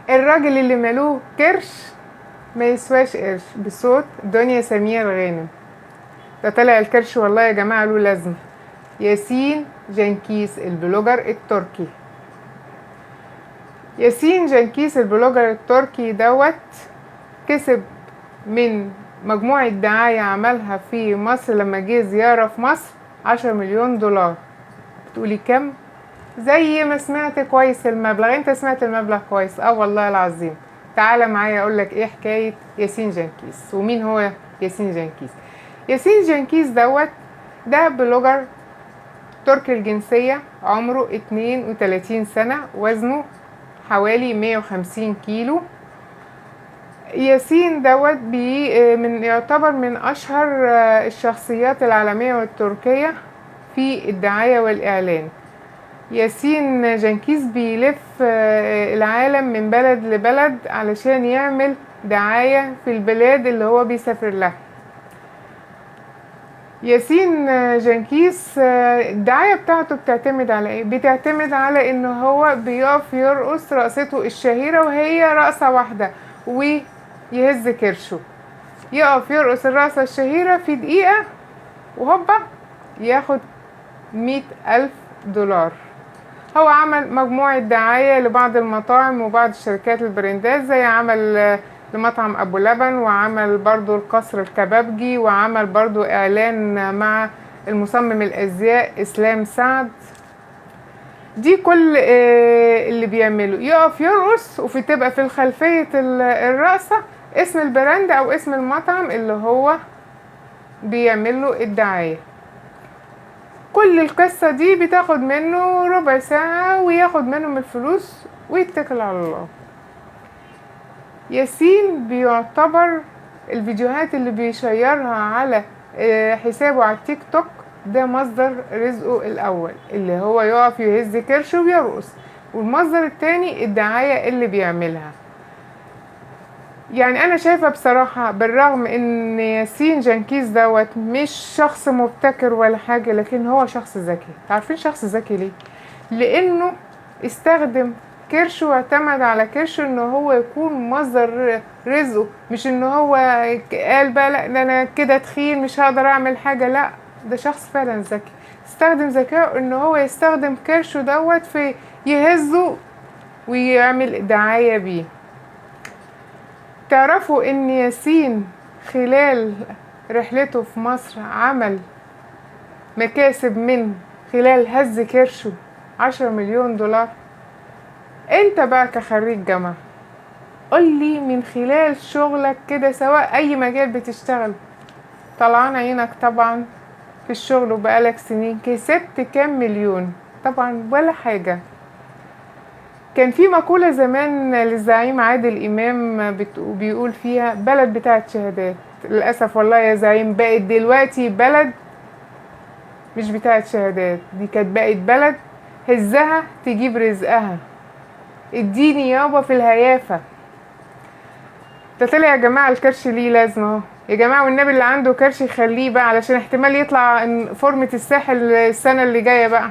الراجل اللي مالوه كرش ما يسواش قرش، بصوت دنيا سمير غانم. ده طلع الكرش والله يا جماعة له لازمة. ياسين جنكيز البلوجر التركي. ياسين جنكيز البلوجر التركي كسب من مجموعة دعاية عملها في مصر لما جه زيارة في مصر 10 مليون دولار. بتقولي كم؟ زي ما سمعت كويس المبلغ. انت سمعت المبلغ كويس، والله العظيم. تعالى معايا اقولك ايه حكاية ياسين جنكيز ومين هو ياسين جنكيز. ياسين جنكيز ده بلوجر تركي الجنسية، عمره 32 سنة، وزنه حوالي 150 كيلو. ياسين يعتبر من أشهر الشخصيات العالمية والتركية في الدعاية والإعلان. ياسين جنكيز بيلف العالم من بلد لبلد علشان يعمل دعاية في البلاد اللي هو بيسافر لها. ياسين جنكيز الدعاية بتاعته بتعتمد على ايه؟ بتعتمد على انه هو بيقف يرقص رقصته الشهيرة، وهي رقصة واحدة، ويهز كرشه. يقف يرقص الرقصة الشهيرة في دقيقة، وهوبا ياخد 100,000 دولار. هو عمل مجموعة دعاية لبعض المطاعم وبعض الشركات البراندات، زي عمل لمطعم أبو لبن، وعمل برضو القصر الكبابجي، وعمل برضو إعلان مع المصمم الأزياء إسلام سعد. دي كل اللي بيعمله يقف يرقص، تبقى في الخلفية الرقصة اسم البراند أو اسم المطعم اللي هو بيعمله الدعاية. كل القصة دي بتاخد منه ربع ساعة، وياخد منهم الفلوس ويتكل على الله. ياسين بيعتبر الفيديوهات اللي بيشيرها على حسابه على التيك توك ده مصدر رزقه الأول، اللي هو يقف يهز كرشه ويرقص، والمصدر التاني الدعاية اللي بيعملها. يعني انا شايفة بصراحة بالرغم ان ياسين جنكيز مش شخص مبتكر ولا حاجة، لكن هو شخص ذكي. عارفين شخص ذكي ليه؟ لانه استخدم كرشه واعتمد على كرشه ان هو يكون مصدر رزقه، مش ان هو قال بقى لا ده انا كده تخين مش هقدر اعمل حاجة. لا، ده شخص فعلا ذكي، استخدم ذكائه ان هو يستخدم كرشه في يهزه ويعمل دعاية بيه. تعرفوا ان ياسين خلال رحلته في مصر عمل مكاسب من خلال هز كرشه 10 مليون دولار؟ انت بقى كخريج جامعة قولي من خلال شغلك كده، سواء اي مجال بتشتغل، طلعان عينك طبعا في الشغل وبقالك سنين، كسبت كام مليون؟ طبعا ولا حاجة. كان في مقولة زمان للزعيم عادل إمام بيقول فيها بلد بتاعت شهادات. للأسف والله يا زعيم بقت دلوقتي بلد مش بتاعت شهادات، دي كانت بقت بلد هزها تجيب رزقها. اديني يابا في الهيافة. ده طلع يا جماعة الكرش ليه لازمة اهو يا جماعة، والنبي اللي عنده كرش يخليه بقى، علشان احتمال يطلع فورمة الساحل السنة اللي جاية بقى.